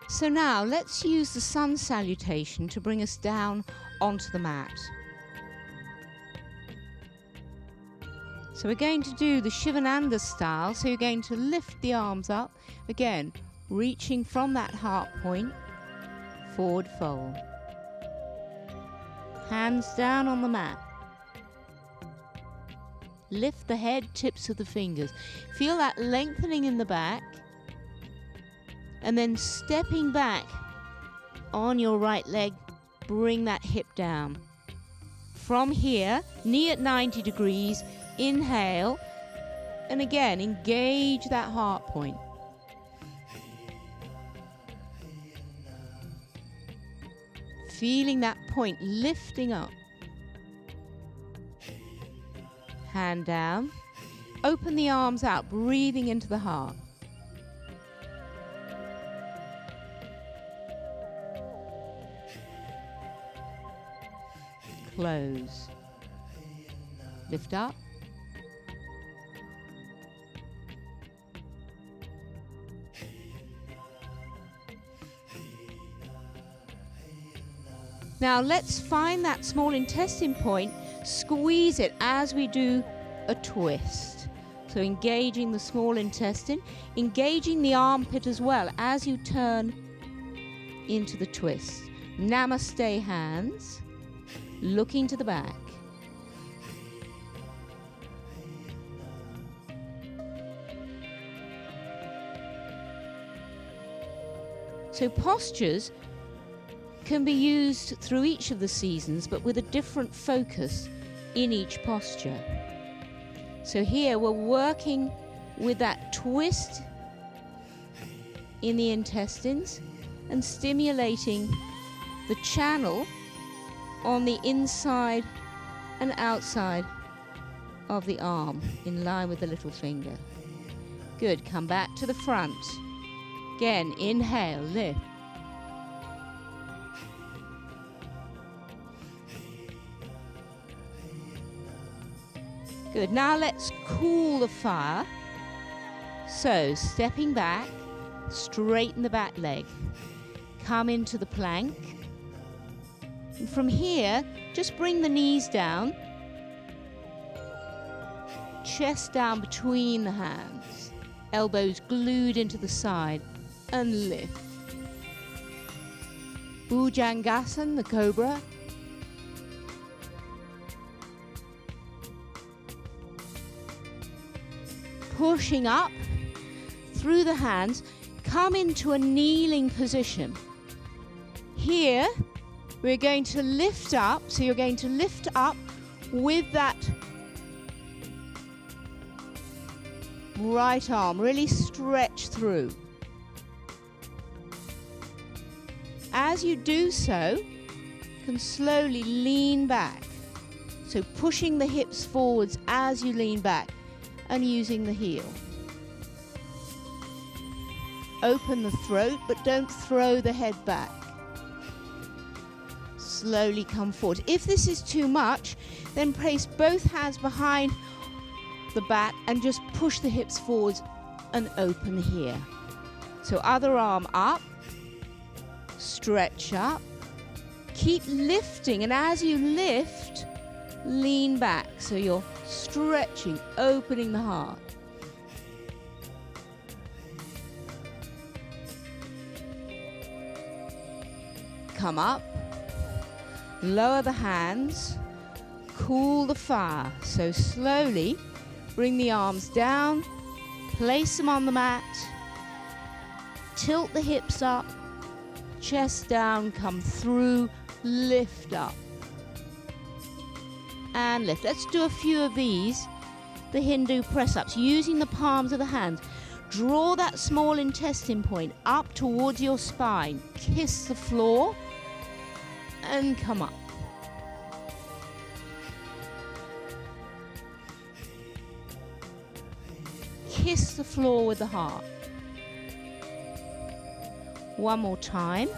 So now let's use the sun salutation to bring us down onto the mat. So we're going to do the Shivananda style. So you're going to lift the arms up, again, reaching from that heart point, forward fold. Hands down on the mat. Lift the head, tips of the fingers. Feel that lengthening in the back. And then stepping back on your right leg, bring that hip down. From here, knee at 90 degrees, inhale, and again, engage that heart point. Feeling that point lifting up. Hand down. Open the arms out, breathing into the heart. Close. Lift up. Now let's find that small intestine point, squeeze it as we do a twist. So engaging the small intestine, engaging the armpit as well as you turn into the twist. Namaste hands, looking to the back. So postures can be used through each of the seasons, but with a different focus in each posture. So here we're working with that twist in the intestines and stimulating the channel on the inside and outside of the arm in line with the little finger. Good, come back to the front. Again, inhale, lift. Good, now let's cool the fire. So, stepping back, straighten the back leg. Come into the plank. And from here, just bring the knees down. Chest down between the hands. Elbows glued into the side. And lift. Bhujangasana, the cobra. Pushing up through the hands, come into a kneeling position. Here, we're going to lift up, so you're going to lift up with that right arm, really stretch through. As you do so, you can slowly lean back. So pushing the hips forwards as you lean back. And using the heel. Open the throat, but don't throw the head back. Slowly come forward. If this is too much, then place both hands behind the back and just push the hips forwards and open here. So other arm up, stretch up, keep lifting, and as you lift, lean back. So you're stretching, opening the heart. Come up, lower the hands, cool the fire. So slowly bring the arms down, place them on the mat, tilt the hips up, chest down, come through, lift up. And lift. Let's do a few of these, the Hindu press-ups, using the palms of the hands. Draw that small intestine point up towards your spine. Kiss the floor and come up. Kiss the floor with the heart. One more time.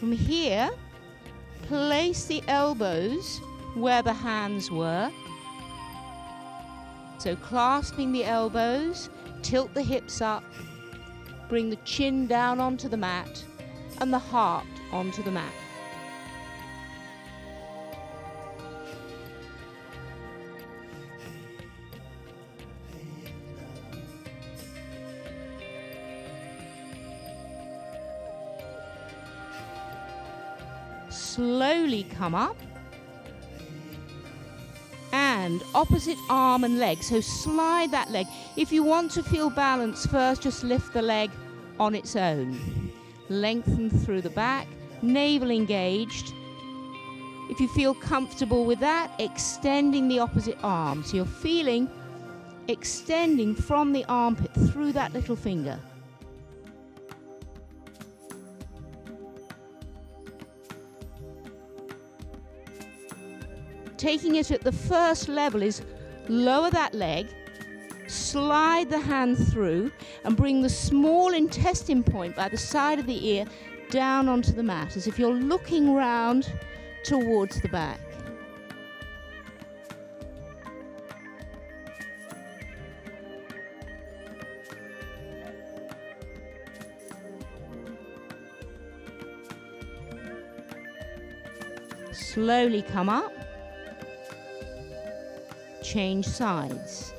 From here, place the elbows where the hands were. So clasping the elbows, tilt the hips up, bring the chin down onto the mat and the heart onto the mat. Slowly come up and opposite arm and leg, so slide that leg. If you want to feel balance first, just lift the leg on its own. Lengthen through the back, navel engaged. If you feel comfortable with that, extending the opposite arm, so you're feeling extending from the armpit through that little finger. Taking it at the first level is lower that leg, slide the hand through and bring the small intestine point by the side of the ear down onto the mat, as if you're looking round towards the back. Slowly come up. Change sides.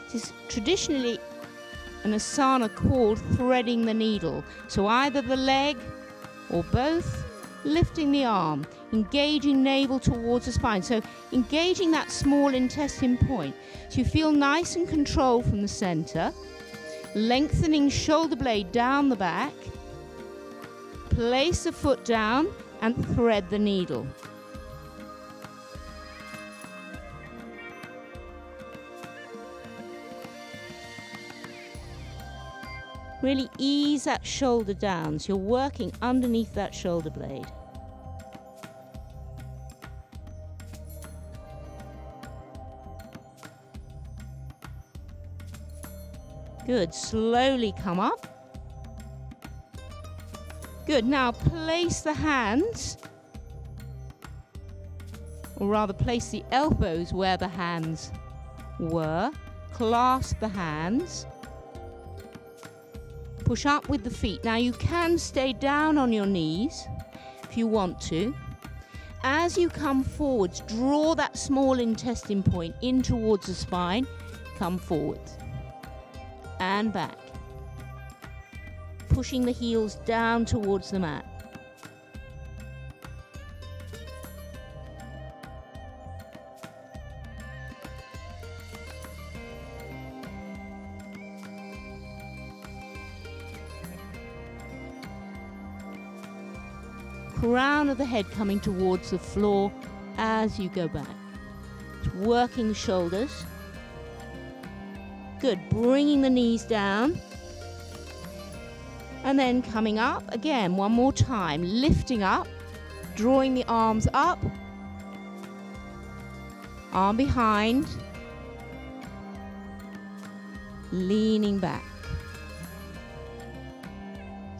It is traditionally an asana called threading the needle. So either the leg or both, lifting the arm, engaging navel towards the spine. So engaging that small intestine point. So you feel nice and controlled from the center. Lengthening shoulder blade down the back. Place the foot down and thread the needle. Really ease that shoulder down, so you're working underneath that shoulder blade. Good, slowly come up. Good, now place the hands, or rather place the elbows where the hands were. Clasp the hands. Push up with the feet. Now you can stay down on your knees if you want to. As you come forwards, draw that small intestine point in towards the spine. Come forwards and back. Pushing the heels down towards the mat. Crown of the head coming towards the floor as you go back. Working the shoulders. Good, bringing the knees down. And then coming up, again, one more time. Lifting up, drawing the arms up. Arm behind. Leaning back.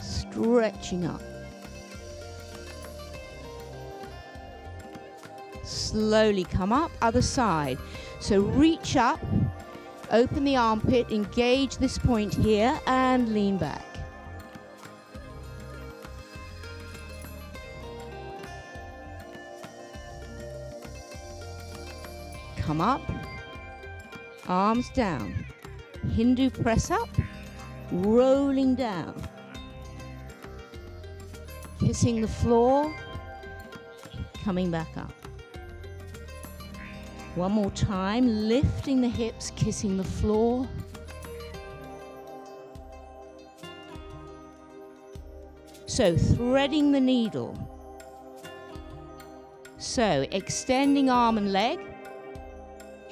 Stretching up. Slowly come up, other side. So reach up, open the armpit, engage this point here and lean back. Come up, arms down. Hindu press up, rolling down. Kissing the floor, coming back up. One more time, lifting the hips, kissing the floor. So threading the needle. So extending arm and leg.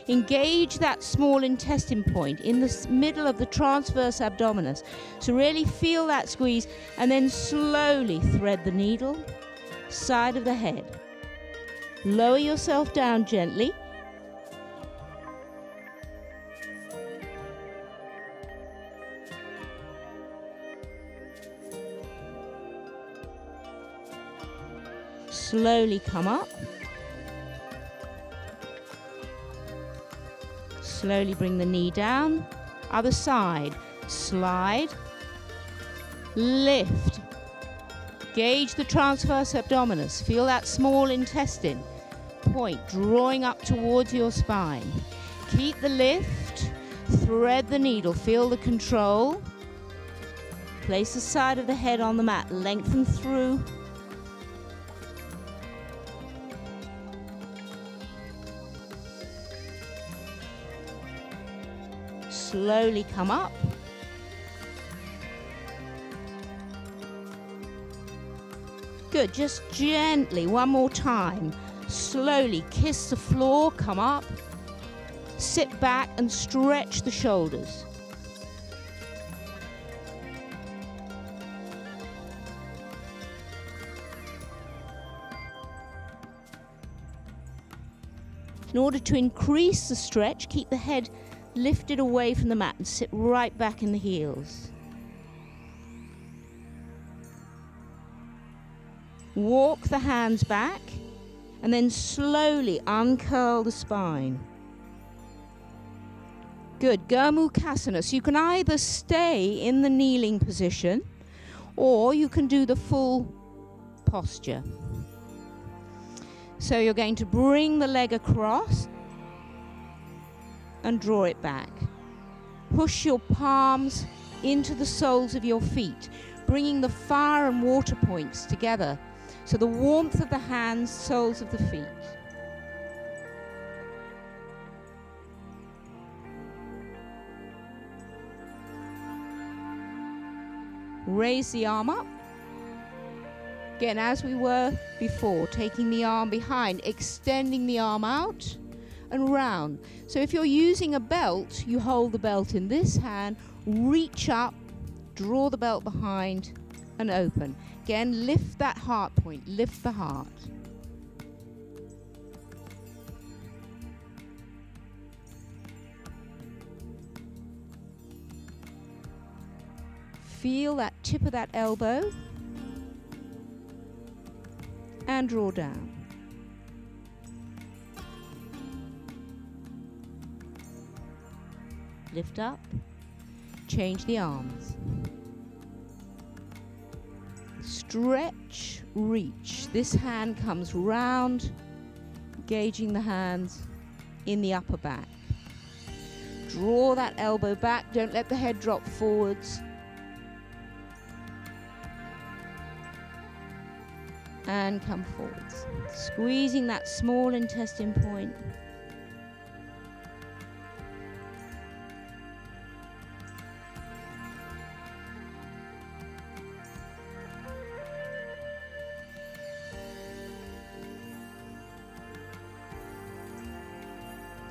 Engage that small intestine point in the middle of the transverse abdominis. So really feel that squeeze and then slowly thread the needle, side of the head. Lower yourself down gently. Slowly come up. Slowly bring the knee down. Other side. Slide. Lift. Gauge the transverse abdominis. Feel that small intestine. Point, drawing up towards your spine. Keep the lift. Thread the needle. Feel the control. Place the side of the head on the mat. Lengthen through. Slowly come up. Good, just gently, one more time. Slowly kiss the floor, come up. Sit back and stretch the shoulders. In order to increase the stretch, keep the head lifted away from the mat and sit right back in the heels. Walk the hands back and then slowly uncurl the spine. Good, Gurmukhasana. So you can either stay in the kneeling position or you can do the full posture. So you're going to bring the leg across and draw it back. Push your palms into the soles of your feet, bringing the fire and water points together. So the warmth of the hands, soles of the feet. Raise the arm up. Again, as we were before, taking the arm behind, extending the arm out and round. So if you're using a belt, you hold the belt in this hand, reach up, draw the belt behind and open. Again, lift that heart point, lift the heart. Feel that tip of that elbow and draw down. Lift up, change the arms. Stretch, reach. This hand comes round, engaging the hands in the upper back. Draw that elbow back, don't let the head drop forwards. And come forwards. Squeezing that small intestine point.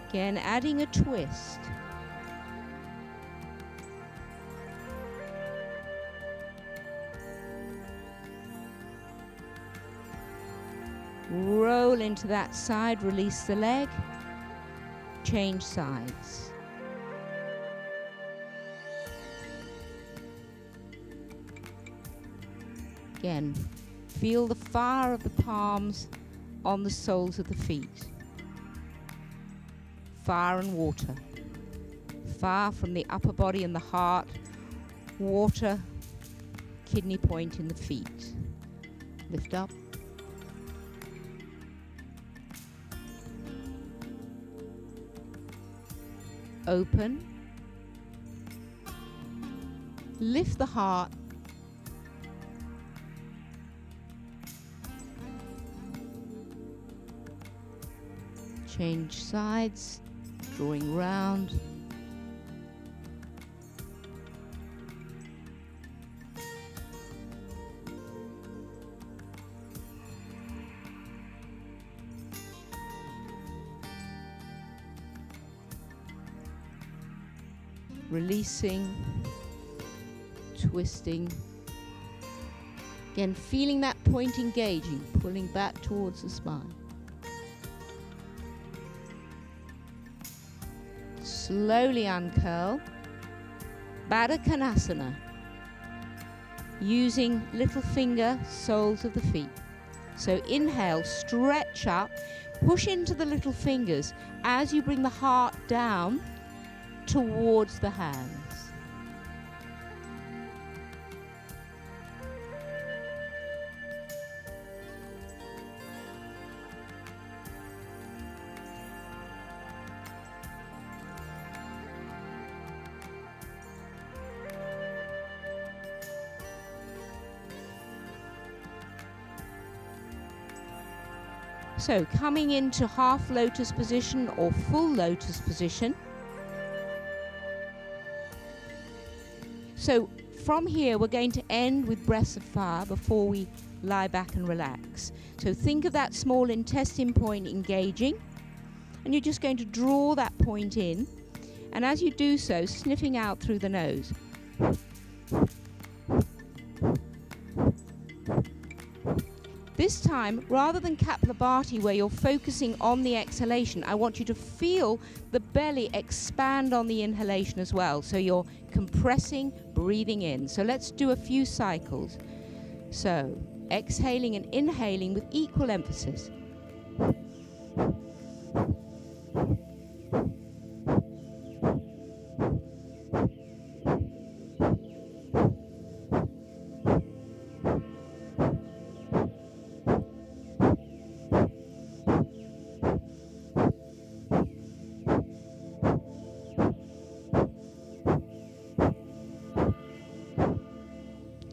Again, adding a twist. Roll into that side, release the leg, change sides. Again, feel the fire of the palms on the soles of the feet. Fire and water. Fire from the upper body and the heart, water, kidney point in the feet. Lift up. Open. Lift the heart. Change sides, drawing round. Releasing, twisting. Again, feeling that point engaging, pulling back towards the spine. Slowly uncurl. Baddha Konasana. Using little finger soles of the feet. So inhale, stretch up, push into the little fingers as you bring the heart down towards the hands. So coming into half lotus position or full lotus position. So from here we're going to end with breaths of fire before we lie back and relax. So think of that small intestine point engaging, and you're just going to draw that point in, and as you do so, sniffing out through the nose. This time, rather than Kapalabhati where you're focusing on the exhalation, I want you to feel the belly expand on the inhalation as well. So you're compressing, breathing in. So let's do a few cycles. So exhaling and inhaling with equal emphasis.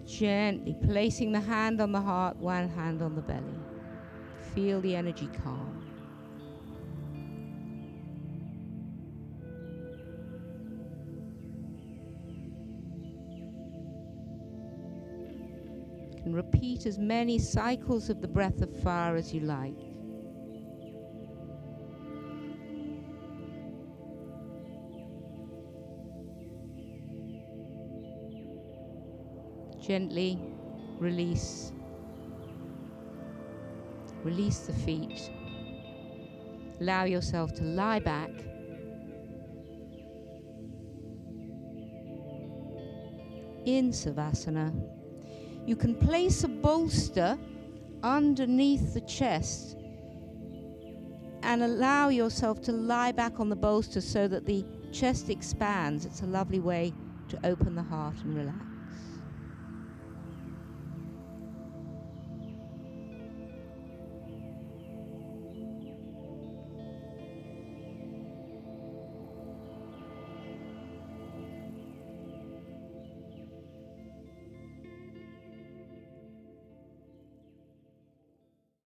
Gently placing the hand on the heart, one hand on the belly. Feel the energy calm. You can repeat as many cycles of the breath of fire as you like. Gently release. Release the feet. Allow yourself to lie back. In Savasana. You can place a bolster underneath the chest and allow yourself to lie back on the bolster so that the chest expands. It's a lovely way to open the heart and relax.